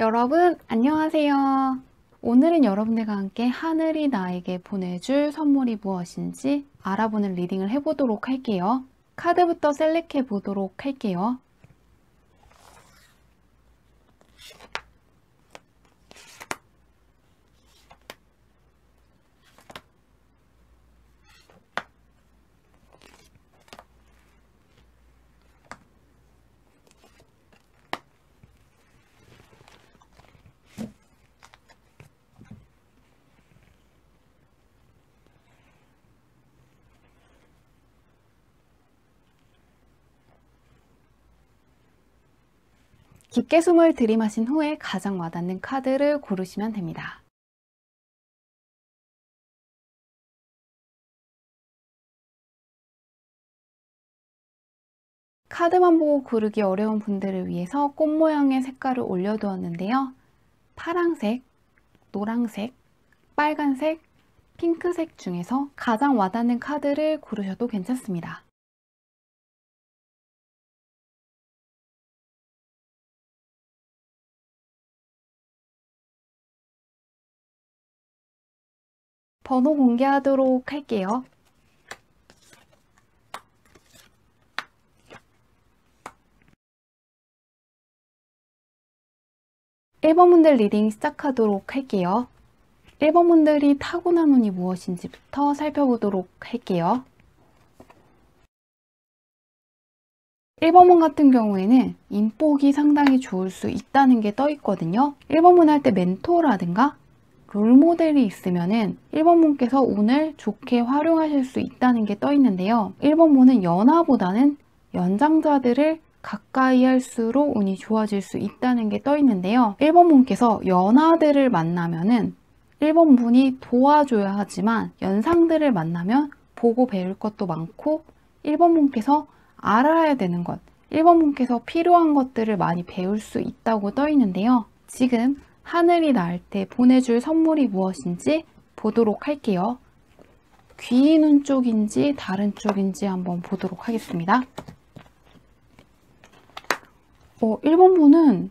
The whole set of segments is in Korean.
여러분, 안녕하세요. 오늘은 여러분들과 함께 하늘이 나에게 보내줄 선물이 무엇인지 알아보는 리딩을 해보도록 할게요. 카드부터 셀렉해 보도록 할게요. 깊게 숨을 들이마신 후에 가장 와닿는 카드를 고르시면 됩니다. 카드만 보고 고르기 어려운 분들을 위해서 꽃 모양의 색깔을 올려두었는데요. 파랑색, 노란색, 빨간색, 핑크색 중에서 가장 와닿는 카드를 고르셔도 괜찮습니다. 번호 공개하도록 할게요. 1번 분들 리딩 시작하도록 할게요. 1번 분들이 타고난 운이 무엇인지부터 살펴보도록 할게요. 1번 분 같은 경우에는 인복이 상당히 좋을 수 있다는 게 떠 있거든요. 1번 분 할 때 멘토라든가 롤모델이 있으면은 1번 분께서 운을 좋게 활용하실 수 있다는 게 떠 있는데요. 1번 분은 연하보다는 연장자들을 가까이 할수록 운이 좋아질 수 있다는 게 떠 있는데요. 1번 분께서 연하들을 만나면은 1번 분이 도와줘야 하지만 연상들을 만나면 보고 배울 것도 많고 1번 분께서 알아야 되는 것, 1번 분께서 필요한 것들을 많이 배울 수 있다고 떠 있는데요. 지금 하늘이 날 때 보내줄 선물이 무엇인지 보도록 할게요. 귀인 쪽인지 다른 쪽인지 한번 보도록 하겠습니다. 1번 분은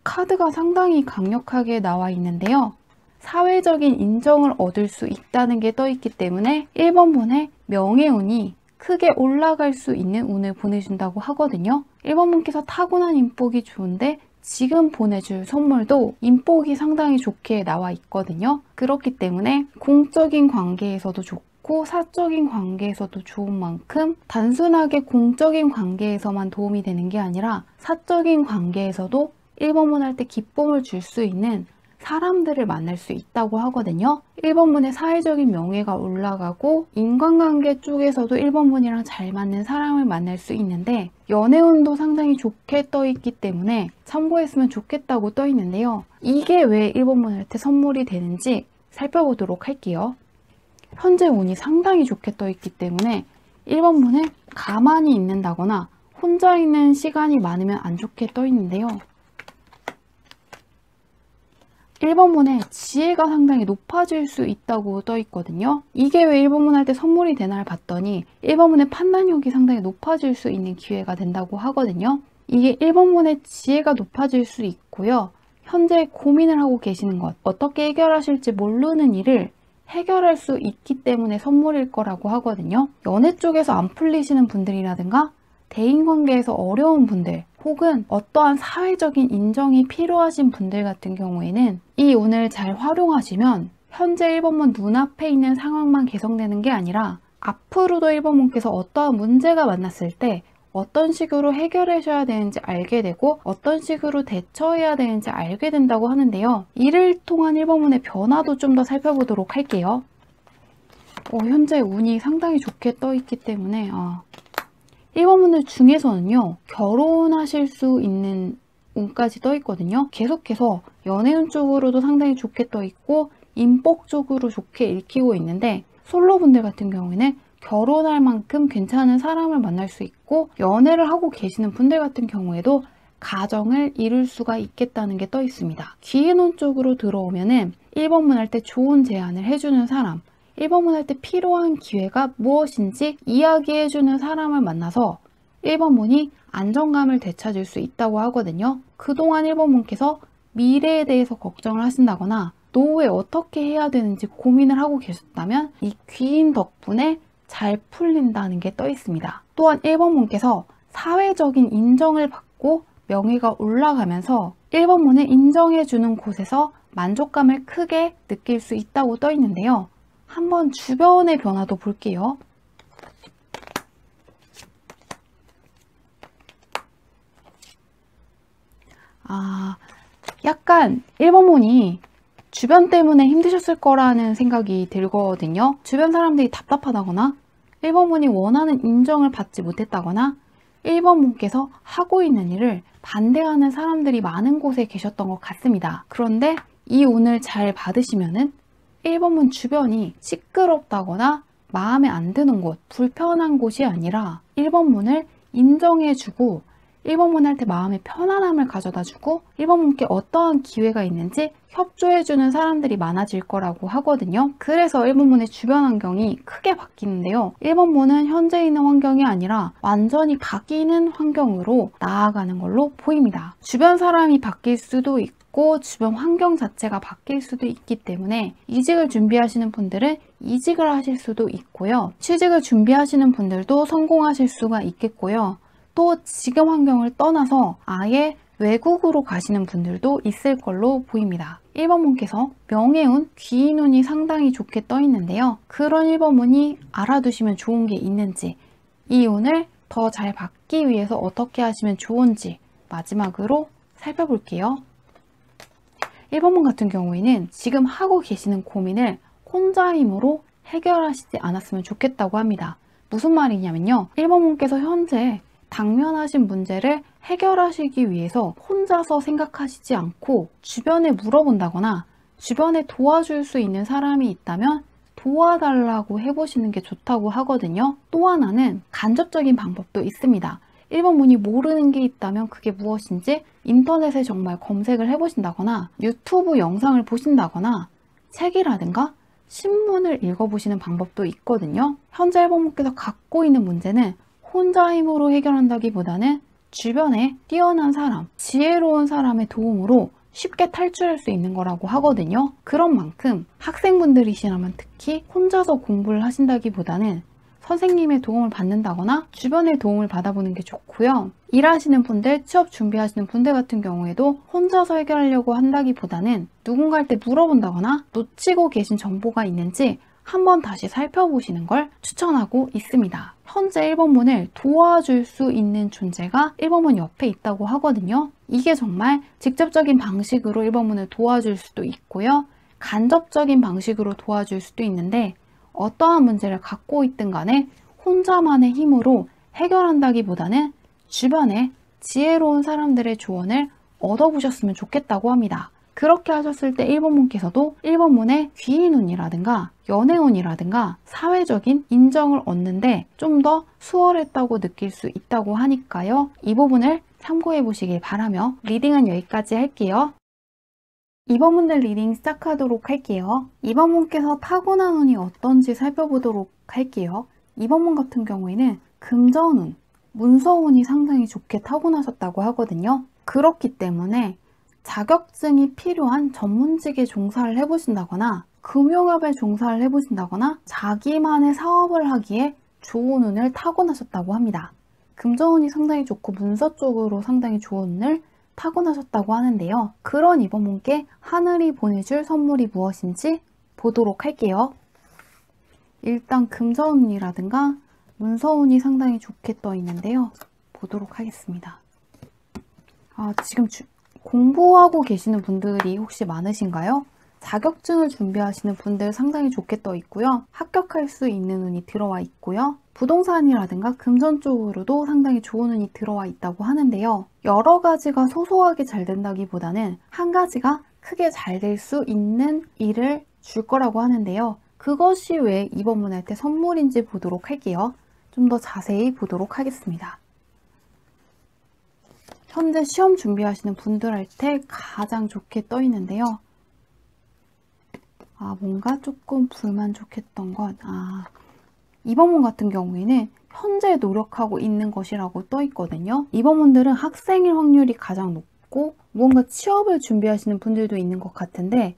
카드가 상당히 강력하게 나와 있는데요. 사회적인 인정을 얻을 수 있다는 게 떠 있기 때문에 1번 분의 명예운이 크게 올라갈 수 있는 운을 보내준다고 하거든요. 1번 분께서 타고난 인복이 좋은데 지금 보내줄 선물도 인복이 상당히 좋게 나와 있거든요. 그렇기 때문에 공적인 관계에서도 좋고 사적인 관계에서도 좋은 만큼 단순하게 공적인 관계에서만 도움이 되는 게 아니라 사적인 관계에서도 1번 분 할 때 기쁨을 줄 수 있는 사람들을 만날 수 있다고 하거든요. 1번 분의 사회적인 명예가 올라가고 인간관계 쪽에서도 1번 분이랑 잘 맞는 사람을 만날 수 있는데 연애운도 상당히 좋게 떠 있기 때문에 참고했으면 좋겠다고 떠 있는데요. 이게 왜 1번 분 할 때 선물이 되는지 살펴보도록 할게요. 현재 운이 상당히 좋게 떠 있기 때문에 1번 분은 가만히 있는다거나 혼자 있는 시간이 많으면 안 좋게 떠 있는데요. 1번 분의 지혜가 상당히 높아질 수 있다고 떠 있거든요. 이게 왜 1번 분 할 때 선물이 되나를 봤더니 1번 분의 판단력이 상당히 높아질 수 있는 기회가 된다고 하거든요. 이게 1번 분의 지혜가 높아질 수 있고요. 현재 고민을 하고 계시는 것, 어떻게 해결하실지 모르는 일을 해결할 수 있기 때문에 선물일 거라고 하거든요. 연애 쪽에서 안 풀리시는 분들이라든가 대인관계에서 어려운 분들 혹은 어떠한 사회적인 인정이 필요하신 분들 같은 경우에는 이 운을 잘 활용하시면 현재 1번분 눈앞에 있는 상황만 개선되는 게 아니라 앞으로도 1번분께서 어떠한 문제가 만났을 때 어떤 식으로 해결하셔야 되는지 알게 되고 어떤 식으로 대처해야 되는지 알게 된다고 하는데요. 이를 통한 1번분의 변화도 좀 더 살펴보도록 할게요. 현재 운이 상당히 좋게 떠 있기 때문에 1번 분들 중에서는요, 결혼하실 수 있는 운까지 떠 있거든요. 계속해서 연애운 쪽으로도 상당히 좋게 떠 있고 인복 쪽으로 좋게 읽히고 있는데 솔로 분들 같은 경우에는 결혼할 만큼 괜찮은 사람을 만날 수 있고 연애를 하고 계시는 분들 같은 경우에도 가정을 이룰 수가 있겠다는 게 떠 있습니다. 귀인운 쪽으로 들어오면은 1번 분 할 때 좋은 제안을 해주는 사람, 1번 분 할 때 필요한 기회가 무엇인지 이야기해주는 사람을 만나서 1번 분이 안정감을 되찾을 수 있다고 하거든요. 그동안 1번 분께서 미래에 대해서 걱정을 하신다거나 노후에 어떻게 해야 되는지 고민을 하고 계셨다면 이 귀인 덕분에 잘 풀린다는 게 떠 있습니다. 또한 1번 문께서 사회적인 인정을 받고 명예가 올라가면서 1번 문을 인정해주는 곳에서 만족감을 크게 느낄 수 있다고 떠 있는데요. 한번 주변의 변화도 볼게요. 약간 1번 문이 주변 때문에 힘드셨을 거라는 생각이 들거든요. 주변 사람들이 답답하다거나 1번 문이 원하는 인정을 받지 못했다거나 1번 문께서 하고 있는 일을 반대하는 사람들이 많은 곳에 계셨던 것 같습니다. 그런데 이 운을 잘 받으시면은 1번 문 주변이 시끄럽다거나 마음에 안 드는 곳, 불편한 곳이 아니라 1번 문을 인정해주고 1번 문 할 때 마음의 편안함을 가져다주고 1번 문께 어떠한 기회가 있는지 협조해주는 사람들이 많아질 거라고 하거든요. 그래서 1번 문의 주변 환경이 크게 바뀌는데요. 1번 문은 현재 있는 환경이 아니라 완전히 바뀌는 환경으로 나아가는 걸로 보입니다. 주변 사람이 바뀔 수도 있고 주변 환경 자체가 바뀔 수도 있기 때문에 이직을 준비하시는 분들은 이직을 하실 수도 있고요. 취직을 준비하시는 분들도 성공하실 수가 있겠고요. 또 지금 환경을 떠나서 아예 외국으로 가시는 분들도 있을 걸로 보입니다. 1번 문께서 명예운, 귀인운이 상당히 좋게 떠 있는데요. 그런 1번 문이 알아두시면 좋은 게 있는지, 이 운을 더 잘 받기 위해서 어떻게 하시면 좋은지 마지막으로 살펴볼게요. 1번 문 같은 경우에는 지금 하고 계시는 고민을 혼자 힘으로 해결하시지 않았으면 좋겠다고 합니다. 무슨 말이냐면요. 1번 문께서 현재 당면하신 문제를 해결하시기 위해서 혼자서 생각하시지 않고 주변에 물어본다거나 주변에 도와줄 수 있는 사람이 있다면 도와달라고 해보시는 게 좋다고 하거든요. 또 하나는 간접적인 방법도 있습니다. 1번 문이 모르는 게 있다면 그게 무엇인지 인터넷에 정말 검색을 해보신다거나 유튜브 영상을 보신다거나 책이라든가 신문을 읽어보시는 방법도 있거든요. 현재 1번 문께서 갖고 있는 문제는 혼자 힘으로 해결한다기보다는 주변에 뛰어난 사람, 지혜로운 사람의 도움으로 쉽게 탈출할 수 있는 거라고 하거든요. 그런 만큼 학생분들이시라면 특히 혼자서 공부를 하신다기보다는 선생님의 도움을 받는다거나 주변의 도움을 받아보는 게 좋고요. 일하시는 분들, 취업 준비하시는 분들 같은 경우에도 혼자서 해결하려고 한다기보다는 누군가한테 물어본다거나 놓치고 계신 정보가 있는지 한번 다시 살펴보시는 걸 추천하고 있습니다. 현재 1번 문을 도와줄 수 있는 존재가 1번 문 옆에 있다고 하거든요. 이게 정말 직접적인 방식으로 1번 문을 도와줄 수도 있고요. 간접적인 방식으로 도와줄 수도 있는데 어떠한 문제를 갖고 있든 간에 혼자만의 힘으로 해결한다기보다는 주변에 지혜로운 사람들의 조언을 얻어보셨으면 좋겠다고 합니다. 그렇게 하셨을 때 1번 문께서도 1번 문의 귀인운이라든가 연애운이라든가 사회적인 인정을 얻는데 좀 더 수월했다고 느낄 수 있다고 하니까요. 이 부분을 참고해 보시길 바라며 리딩은 여기까지 할게요. 2번 문들 리딩 시작하도록 할게요. 2번 문께서 타고난 운이 어떤지 살펴보도록 할게요. 2번 문 같은 경우에는 금전운, 문서운이 상당히 좋게 타고나셨다고 하거든요. 그렇기 때문에 자격증이 필요한 전문직에 종사를 해보신다거나 금융업에 종사를 해보신다거나 자기만의 사업을 하기에 좋은 운을 타고나셨다고 합니다. 금전운이 상당히 좋고 문서 쪽으로 상당히 좋은 운을 타고나셨다고 하는데요. 그런 2번 문께 하늘이 보내줄 선물이 무엇인지 보도록 할게요. 일단 금전운이라든가 문서운이 상당히 좋게 떠 있는데요. 보도록 하겠습니다. 지금 공부하고 계시는 분들이 혹시 많으신가요? 자격증을 준비하시는 분들 상당히 좋게 떠 있고요. 합격할 수 있는 운이 들어와 있고요. 부동산이라든가 금전 쪽으로도 상당히 좋은 운이 들어와 있다고 하는데요. 여러 가지가 소소하게 잘 된다기보다는 한 가지가 크게 잘 될 수 있는 일을 줄 거라고 하는데요. 그것이 왜 2번 문 할 때 선물인지 보도록 할게요. 좀 더 자세히 보도록 하겠습니다. 현재 시험 준비하시는 분들한테 가장 좋게 떠 있는데요. 뭔가 조금 불만족했던 건 2번 문 같은 경우에는 현재 노력하고 있는 것이라고 떠 있거든요. 2번 문들은 학생일 확률이 가장 있고 무언가 취업을 준비하시는 분들도 있는 것 같은데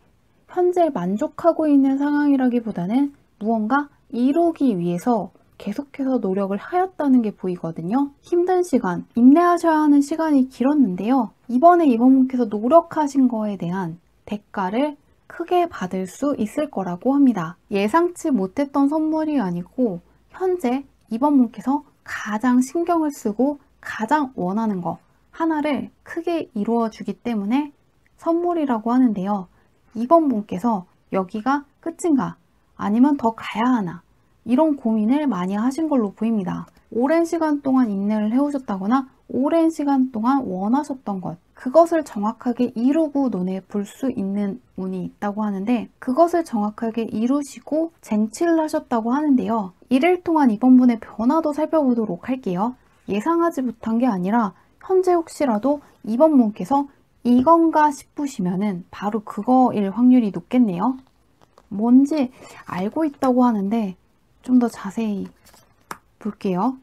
현재 만족하고 있는 상황이라기보다는 무언가 이루기 위해서 계속해서 노력을 하였다는 게 보이거든요. 힘든 시간, 인내하셔야 하는 시간이 길었는데요. 이번에 이번 분께서 노력하신 거에 대한 대가를 크게 받을 수 있을 거라고 합니다. 예상치 못했던 선물이 아니고 현재 이번 분께서 가장 신경을 쓰고 가장 원하는 거 하나를 크게 이루어 주기 때문에 선물이라고 하는데요. 이번 분께서 여기가 끝인가 아니면 더 가야 하나 이런 고민을 많이 하신 걸로 보입니다. 오랜 시간 동안 인내를 해오셨다거나 오랜 시간 동안 원하셨던 것 그것을 정확하게 이루고 눈에 볼 수 있는 운이 있다고 하는데 그것을 정확하게 이루시고 쟁취를 하셨다고 하는데요. 이를 통한 이번 분의 변화도 살펴보도록 할게요. 예상하지 못한 게 아니라 현재 혹시라도 이번 분께서 이건가 싶으시면은 바로 그거일 확률이 높겠네요. 뭔지 알고 있다고 하는데 좀 더 자세히 볼게요.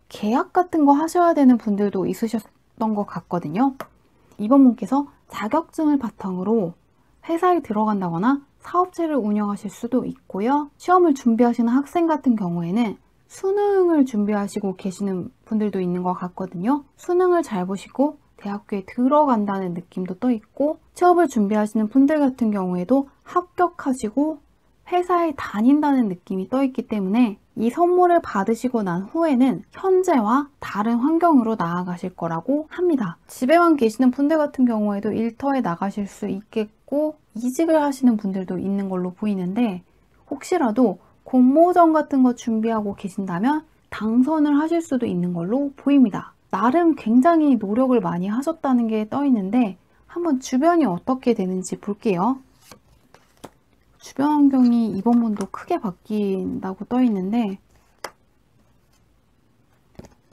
계약 같은 거 하셔야 되는 분들도 있으셨던 것 같거든요. 이번 분께서 자격증을 바탕으로 회사에 들어간다거나 사업체를 운영하실 수도 있고요. 시험을 준비하시는 학생 같은 경우에는 수능을 준비하시고 계시는 분들도 있는 것 같거든요. 수능을 잘 보시고 대학교에 들어간다는 느낌도 떠 있고 취업을 준비하시는 분들 같은 경우에도 합격하시고 회사에 다닌다는 느낌이 떠 있기 때문에 이 선물을 받으시고 난 후에는 현재와 다른 환경으로 나아가실 거라고 합니다. 집에만 계시는 분들 같은 경우에도 일터에 나가실 수 있겠고 이직을 하시는 분들도 있는 걸로 보이는데 혹시라도 공모전 같은 거 준비하고 계신다면 당선을 하실 수도 있는 걸로 보입니다. 나름 굉장히 노력을 많이 하셨다는 게 떠 있는데 한번 주변이 어떻게 되는지 볼게요. 주변 환경이 이번 분도 크게 바뀐다고 떠 있는데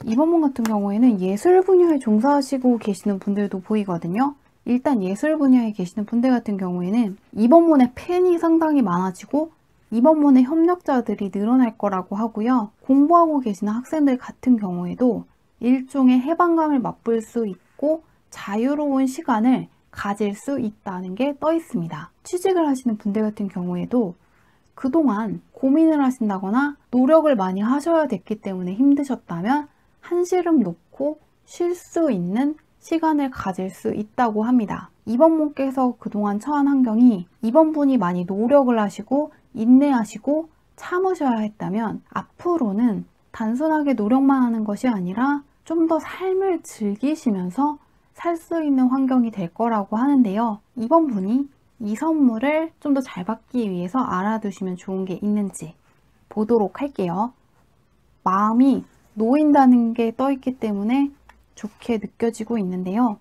이번 분 같은 경우에는 예술 분야에 종사하시고 계시는 분들도 보이거든요. 일단 예술 분야에 계시는 분들 같은 경우에는 이번 분의 팬이 상당히 많아지고 이번 분의 협력자들이 늘어날 거라고 하고요. 공부하고 계시는 학생들 같은 경우에도 일종의 해방감을 맛볼 수 있고 자유로운 시간을 가질 수 있다는 게 떠 있습니다. 취직을 하시는 분들 같은 경우에도 그동안 고민을 하신다거나 노력을 많이 하셔야 됐기 때문에 힘드셨다면 한시름 놓고 쉴 수 있는 시간을 가질 수 있다고 합니다. 이번 분께서 그동안 처한 환경이 이번 분이 많이 노력을 하시고 인내하시고 참으셔야 했다면 앞으로는 단순하게 노력만 하는 것이 아니라 좀 더 삶을 즐기시면서 살 수 있는 환경이 될 거라고 하는데요. 이번 분이 이 선물을 좀 더 잘 받기 위해서 알아두시면 좋은 게 있는지 보도록 할게요. 마음이 놓인다는 게 떠 있기 때문에 좋게 느껴지고 있는데요.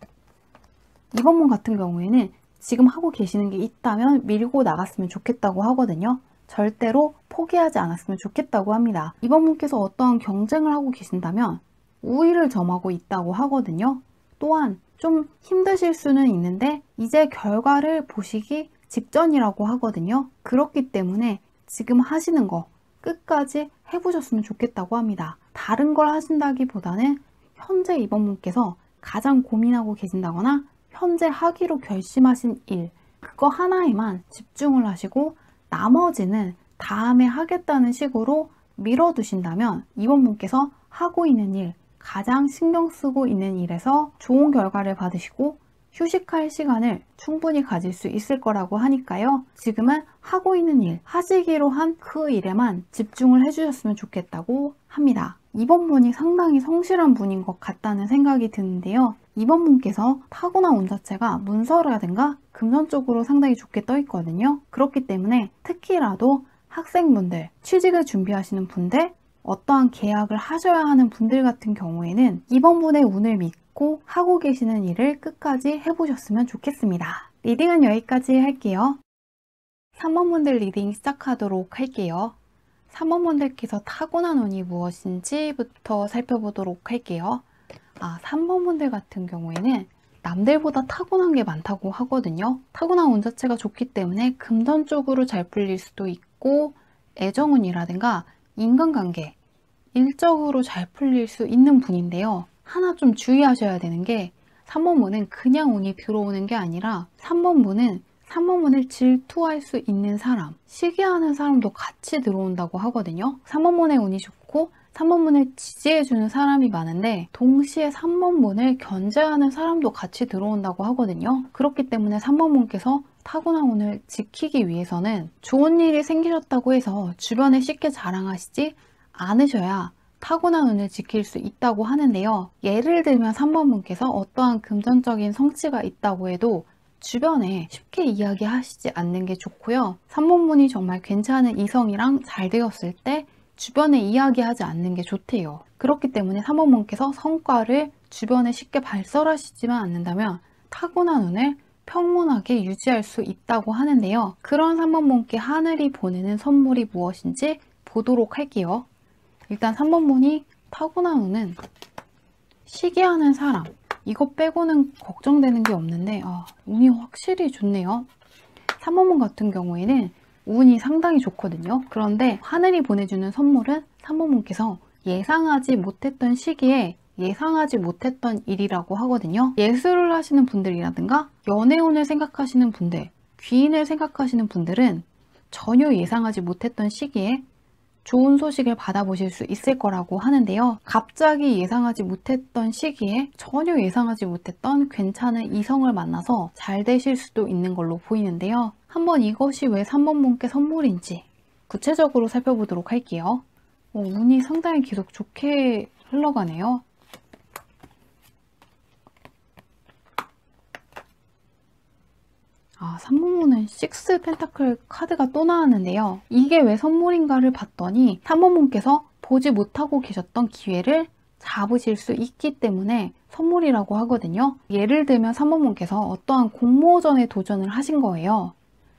이번 분 같은 경우에는 지금 하고 계시는 게 있다면 밀고 나갔으면 좋겠다고 하거든요. 절대로 포기하지 않았으면 좋겠다고 합니다. 이번 분께서 어떠한 경쟁을 하고 계신다면 우위를 점하고 있다고 하거든요. 또한 좀 힘드실 수는 있는데 이제 결과를 보시기 직전이라고 하거든요. 그렇기 때문에 지금 하시는 거 끝까지 해보셨으면 좋겠다고 합니다. 다른 걸 하신다기보다는 현재 이번 분께서 가장 고민하고 계신다거나 현재 하기로 결심하신 일 그거 하나에만 집중을 하시고 나머지는 다음에 하겠다는 식으로 미뤄두신다면 이번 분께서 하고 있는 일 가장 신경 쓰고 있는 일에서 좋은 결과를 받으시고 휴식할 시간을 충분히 가질 수 있을 거라고 하니까요. 지금은 하고 있는 일, 하시기로 한 그 일에만 집중을 해주셨으면 좋겠다고 합니다. 이번 분이 상당히 성실한 분인 것 같다는 생각이 드는데요. 이번 분께서 타고난 운 자체가 문서라든가 금전 쪽으로 상당히 좋게 떠 있거든요. 그렇기 때문에 특히라도 학생분들, 취직을 준비하시는 분들, 어떠한 계약을 하셔야 하는 분들 같은 경우에는 이번 분의 운을 믿고 하고 계시는 일을 끝까지 해보셨으면 좋겠습니다. 리딩은 여기까지 할게요. 3번 분들 리딩 시작하도록 할게요. 3번 분들께서 타고난 운이 무엇인지부터 살펴보도록 할게요. 3번 분들 같은 경우에는 남들보다 타고난 게 많다고 하거든요. 타고난 운 자체가 좋기 때문에 금전 쪽으로 잘 풀릴 수도 있고 애정운이라든가 인간관계, 일적으로 잘 풀릴 수 있는 분인데요. 하나 좀 주의하셔야 되는 게 3번문은 그냥 운이 들어오는 게 아니라 3번문을 질투할 수 있는 사람, 시기하는 사람도 같이 들어온다고 하거든요. 3번문의 운이 좋고 3번문을 지지해주는 사람이 많은데 동시에 3번문을 견제하는 사람도 같이 들어온다고 하거든요. 그렇기 때문에 3번문께서 타고난 운을 지키기 위해서는 좋은 일이 생기셨다고 해서 주변에 쉽게 자랑하시지 않으셔야 타고난 운을 지킬 수 있다고 하는데요. 예를 들면 3번문께서 어떠한 금전적인 성취가 있다고 해도 주변에 쉽게 이야기하시지 않는 게 좋고요. 3번문이 정말 괜찮은 이성이랑 잘 되었을 때 주변에 이야기하지 않는 게 좋대요. 그렇기 때문에 3번문께서 성과를 주변에 쉽게 발설하시지만 않는다면 타고난 운을 평온하게 유지할 수 있다고 하는데요. 그런 3번문께 하늘이 보내는 선물이 무엇인지 보도록 할게요. 일단 3번문이 타고난 운은 시기하는 사람, 이거 빼고는 걱정되는 게 없는데 운이 확실히 좋네요. 3번문 같은 경우에는 운이 상당히 좋거든요. 그런데 하늘이 보내주는 선물은 3번문께서 예상하지 못했던 시기에 예상하지 못했던 일이라고 하거든요. 예술을 하시는 분들이라든가 연애운을 생각하시는 분들, 귀인을 생각하시는 분들은 전혀 예상하지 못했던 시기에 좋은 소식을 받아보실 수 있을 거라고 하는데요. 갑자기 예상하지 못했던 시기에 전혀 예상하지 못했던 괜찮은 이성을 만나서 잘 되실 수도 있는 걸로 보이는데요. 한번 이것이 왜 3번문께 선물인지 구체적으로 살펴보도록 할게요. 운이 상당히 계속 좋게 흘러가네요. 3번문은 6 펜타클 카드가 또 나왔는데요. 이게 왜 선물인가를 봤더니 3번문께서 보지 못하고 계셨던 기회를 잡으실 수 있기 때문에 선물이라고 하거든요. 예를 들면 3번문께서 어떠한 공모전에 도전을 하신 거예요.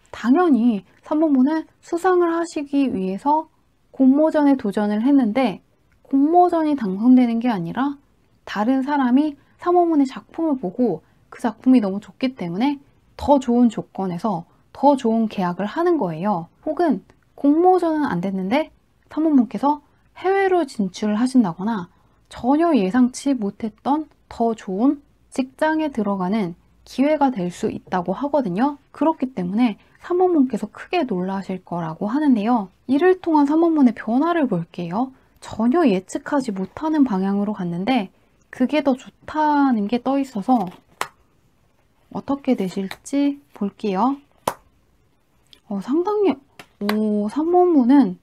당연히 3번문은 수상을 하시기 위해서 공모전에 도전을 했는데 공모전이 당선되는 게 아니라 다른 사람이 3번문의 작품을 보고 그 작품이 너무 좋기 때문에 더 좋은 조건에서 더 좋은 계약을 하는 거예요. 혹은 공모전은 안 됐는데 3번문께서 해외로 진출을 하신다거나 전혀 예상치 못했던 더 좋은 직장에 들어가는 기회가 될 수 있다고 하거든요. 그렇기 때문에 3번문께서 크게 놀라실 거라고 하는데요. 이를 통한 3번문의 변화를 볼게요. 전혀 예측하지 못하는 방향으로 갔는데 그게 더 좋다는 게 떠 있어서 어떻게 되실지 볼게요. 상당히 3번문은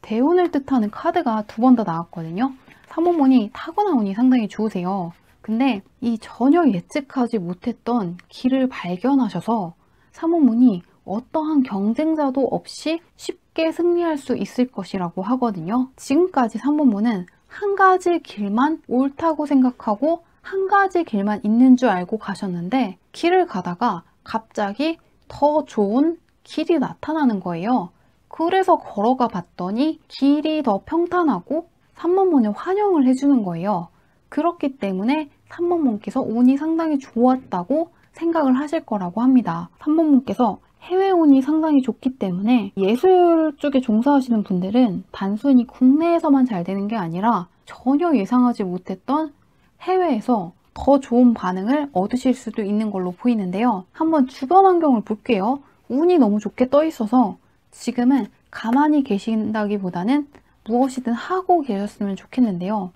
대운을 뜻하는 카드가 2번 더 나왔거든요. 3번문이 타고난 운이 상당히 좋으세요. 근데 이 전혀 예측하지 못했던 길을 발견하셔서 3번문이 어떠한 경쟁자도 없이 쉽게 승리할 수 있을 것이라고 하거든요. 지금까지 3번문은 한 가지 길만 옳다고 생각하고 한 가지 길만 있는 줄 알고 가셨는데 길을 가다가 갑자기 더 좋은 길이 나타나는 거예요. 그래서 걸어가 봤더니 길이 더 평탄하고 3번문을 환영을 해주는 거예요. 그렇기 때문에 3번문께서 운이 상당히 좋았다고 생각을 하실 거라고 합니다. 3번문께서 해외 운이 상당히 좋기 때문에 예술 쪽에 종사하시는 분들은 단순히 국내에서만 잘 되는 게 아니라 전혀 예상하지 못했던 해외에서 더 좋은 반응을 얻으실 수도 있는 걸로 보이는데요. 한번 주변 환경을 볼게요. 운이 너무 좋게 떠 있어서 지금은 가만히 계신다기보다는 무엇이든 하고 계셨으면 좋겠는데요.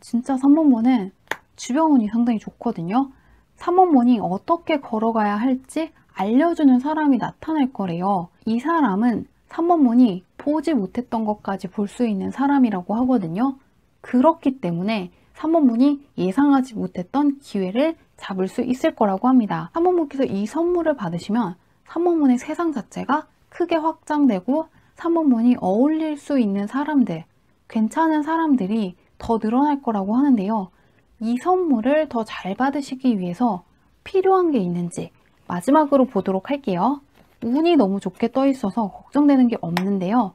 진짜 3번문은 주변 운이 상당히 좋거든요. 3번문이 어떻게 걸어가야 할지 알려주는 사람이 나타날 거래요. 이 사람은 3번문이 보지 못했던 것까지 볼 수 있는 사람이라고 하거든요. 그렇기 때문에 3번문이 예상하지 못했던 기회를 잡을 수 있을 거라고 합니다. 3번문께서 이 선물을 받으시면 3번문의 세상 자체가 크게 확장되고 3번문이 어울릴 수 있는 사람들, 괜찮은 사람들이 더 늘어날 거라고 하는데요. 이 선물을 더 잘 받으시기 위해서 필요한 게 있는지 마지막으로 보도록 할게요. 운이 너무 좋게 떠 있어서 걱정되는 게 없는데요.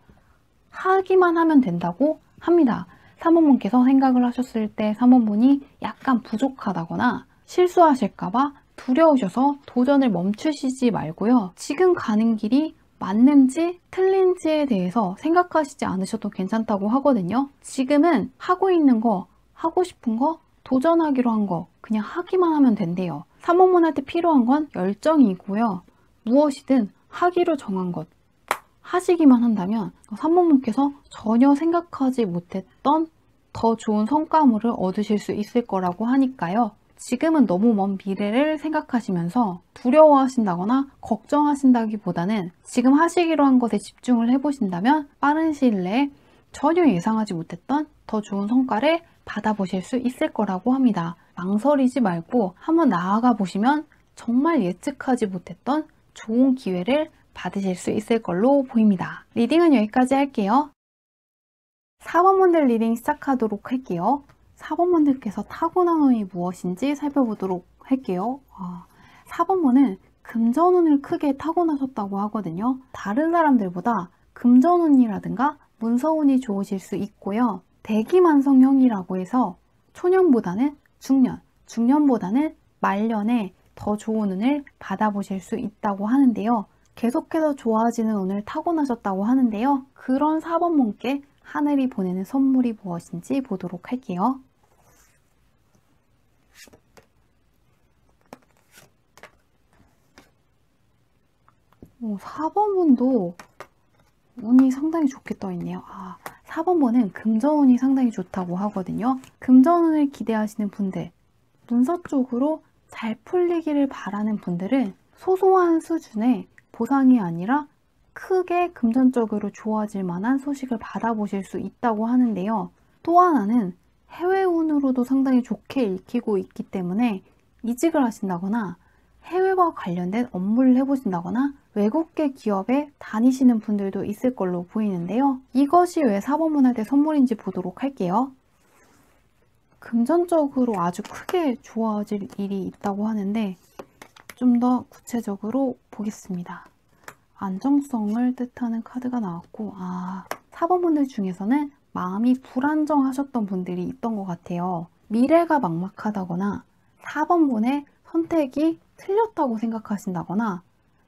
하기만 하면 된다고 합니다. 3번문께서 생각을 하셨을 때 3번문이 약간 부족하다거나 실수하실까봐 두려우셔서 도전을 멈추시지 말고요. 지금 가는 길이 맞는지 틀린지에 대해서 생각하시지 않으셔도 괜찮다고 하거든요. 지금은 하고 있는 거, 하고 싶은 거 도전하기로 한 거 그냥 하기만 하면 된대요. 3번문 할 때 필요한 건 열정이고요. 무엇이든 하기로 정한 것 하시기만 한다면 3번문께서 전혀 생각하지 못했던 더 좋은 성과물을 얻으실 수 있을 거라고 하니까요. 지금은 너무 먼 미래를 생각하시면서 두려워하신다거나 걱정하신다기보다는 지금 하시기로 한 것에 집중을 해보신다면 빠른 시일 내에 전혀 예상하지 못했던 더 좋은 성과를 받아보실 수 있을 거라고 합니다. 망설이지 말고 한번 나아가 보시면 정말 예측하지 못했던 좋은 기회를 받으실 수 있을 걸로 보입니다. 리딩은 여기까지 할게요. 4번분들 리딩 시작하도록 할게요. 4번분들께서 타고난 운이 무엇인지 살펴보도록 할게요. 4번분은 금전운을 크게 타고나셨다고 하거든요. 다른 사람들보다 금전운이라든가 문서운이 좋으실 수 있고요. 대기만성형이라고 해서 초년보다는 중년, 중년보다는 말년에 더 좋은 운을 받아보실 수 있다고 하는데요. 계속해서 좋아지는 운을 타고나셨다고 하는데요. 그런 4번분께 하늘이 보내는 선물이 무엇인지 보도록 할게요. 4번분도 운이 상당히 좋게 떠있네요. 4번분은 금전운이 상당히 좋다고 하거든요. 금전운을 기대하시는 분들, 문서 쪽으로 잘 풀리기를 바라는 분들은 소소한 수준의 보상이 아니라 크게 금전적으로 좋아질 만한 소식을 받아보실 수 있다고 하는데요. 또 하나는 해외운으로도 상당히 좋게 읽히고 있기 때문에 이직을 하신다거나 해외와 관련된 업무를 해보신다거나 외국계 기업에 다니시는 분들도 있을 걸로 보이는데요. 이것이 왜 4번문 할 때 선물인지 보도록 할게요. 금전적으로 아주 크게 좋아질 일이 있다고 하는데 좀 더 구체적으로 보겠습니다. 안정성을 뜻하는 카드가 나왔고 4번분들 중에서는 마음이 불안정하셨던 분들이 있던 것 같아요. 미래가 막막하다거나 4번분의 선택이 틀렸다고 생각하신다거나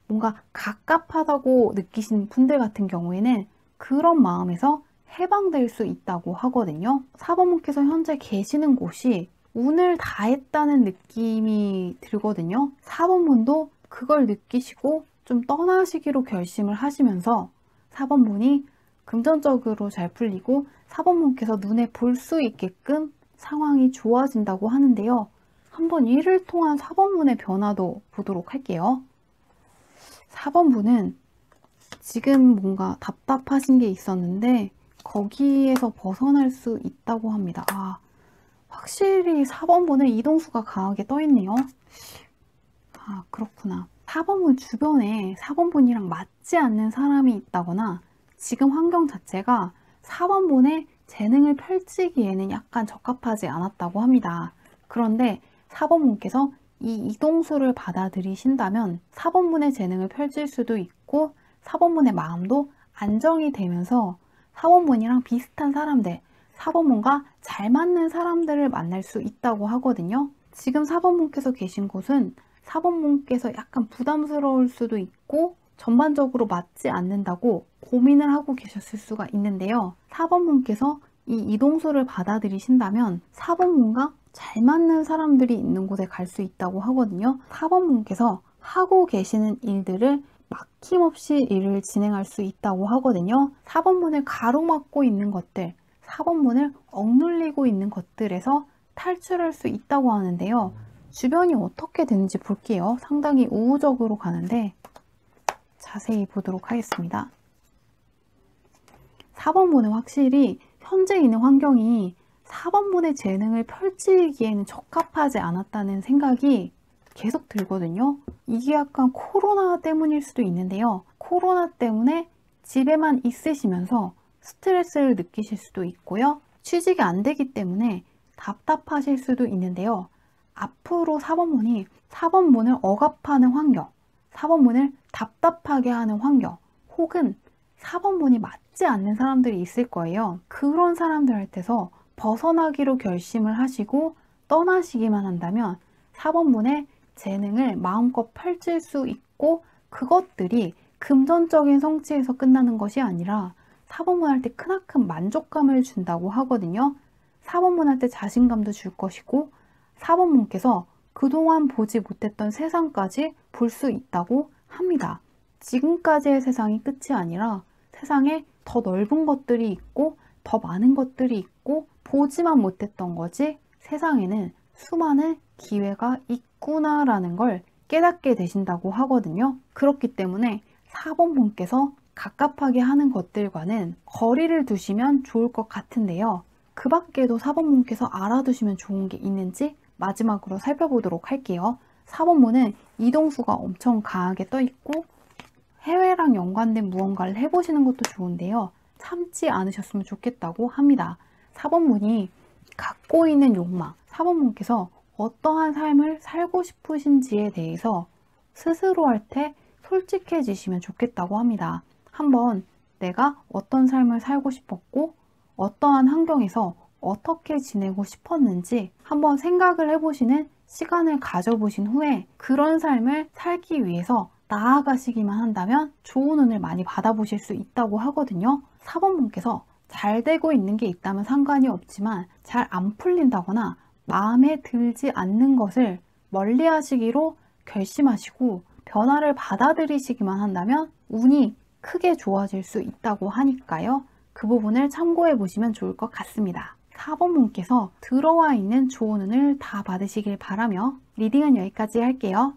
뭔가 갑갑하다고 느끼신 분들 같은 경우에는 그런 마음에서 해방될 수 있다고 하거든요. 4번분께서 현재 계시는 곳이 운을 다했다는 느낌이 들거든요. 4번분도 그걸 느끼시고 좀 떠나시기로 결심을 하시면서 4번분이 금전적으로 잘 풀리고 4번분께서 눈에 볼 수 있게끔 상황이 좋아진다고 하는데요. 한번 이를 통한 4번분의 변화도 보도록 할게요. 4번분은 지금 뭔가 답답하신 게 있었는데 거기에서 벗어날 수 있다고 합니다. 확실히 4번분은 이동수가 강하게 떠있네요. 그렇구나. 4번분 주변에 4번분이랑 맞지 않는 사람이 있다거나 지금 환경 자체가 4번분의 재능을 펼치기에는 약간 적합하지 않았다고 합니다. 그런데 4번분께서 이 이동수를 받아들이신다면 4번분의 재능을 펼칠 수도 있고 4번분의 마음도 안정이 되면서 4번분이랑 비슷한 사람들, 4번분과 잘 맞는 사람들을 만날 수 있다고 하거든요. 지금 4번분께서 계신 곳은 4번분께서 약간 부담스러울 수도 있고 전반적으로 맞지 않는다고 고민을 하고 계셨을 수가 있는데요. 4번분께서 이 이동수를 받아들이신다면 4번분과 잘 맞는 사람들이 있는 곳에 갈 수 있다고 하거든요. 4번분께서 하고 계시는 일들을 막힘없이 일을 진행할 수 있다고 하거든요. 4번분을 가로막고 있는 것들, 4번분을 억눌리고 있는 것들에서 탈출할 수 있다고 하는데요. 주변이 어떻게 되는지 볼게요. 상당히 우호적으로 가는데 자세히 보도록 하겠습니다. 4번분은 확실히 현재 있는 환경이 4번분의 재능을 펼치기에는 적합하지 않았다는 생각이 계속 들거든요. 이게 약간 코로나 때문일 수도 있는데요. 코로나 때문에 집에만 있으시면서 스트레스를 느끼실 수도 있고요. 취직이 안 되기 때문에 답답하실 수도 있는데요. 앞으로 4번분이 4번분을 억압하는 환경, 4번분을 답답하게 하는 환경, 혹은 4번분이 맞지 않는 사람들이 있을 거예요. 그런 사람들한테서 벗어나기로 결심을 하시고 떠나시기만 한다면 4번분의 재능을 마음껏 펼칠 수 있고 그것들이 금전적인 성취에서 끝나는 것이 아니라 4번분 할 때 크나큰 만족감을 준다고 하거든요. 4번문 할 때 자신감도 줄 것이고 4번문께서 그동안 보지 못했던 세상까지 볼 수 있다고 합니다. 지금까지의 세상이 끝이 아니라 세상에 더 넓은 것들이 있고 더 많은 것들이 있고 보지만 못했던 거지 세상에는 수많은 기회가 있구나라는 걸 깨닫게 되신다고 하거든요. 그렇기 때문에 4번 분께서 갑갑하게 하는 것들과는 거리를 두시면 좋을 것 같은데요. 그 밖에도 4번 분께서 알아두시면 좋은 게 있는지 마지막으로 살펴보도록 할게요. 4번 분은 이동수가 엄청 강하게 떠 있고 해외랑 연관된 무언가를 해보시는 것도 좋은데요. 참지 않으셨으면 좋겠다고 합니다. 4번 분이 갖고 있는 욕망, 4번 분께서 어떠한 삶을 살고 싶으신지에 대해서 스스로 할 때 솔직해지시면 좋겠다고 합니다. 한번 내가 어떤 삶을 살고 싶었고 어떠한 환경에서 어떻게 지내고 싶었는지 한번 생각을 해보시는 시간을 가져보신 후에 그런 삶을 살기 위해서 나아가시기만 한다면 좋은 운을 많이 받아보실 수 있다고 하거든요. 4번 분께서 잘 되고 있는 게 있다면 상관이 없지만 잘 안 풀린다거나 마음에 들지 않는 것을 멀리 하시기로 결심하시고 변화를 받아들이시기만 한다면 운이 크게 좋아질 수 있다고 하니까요. 그 부분을 참고해 보시면 좋을 것 같습니다. 4번 분께서 들어와 있는 좋은 운을 다 받으시길 바라며 리딩은 여기까지 할게요.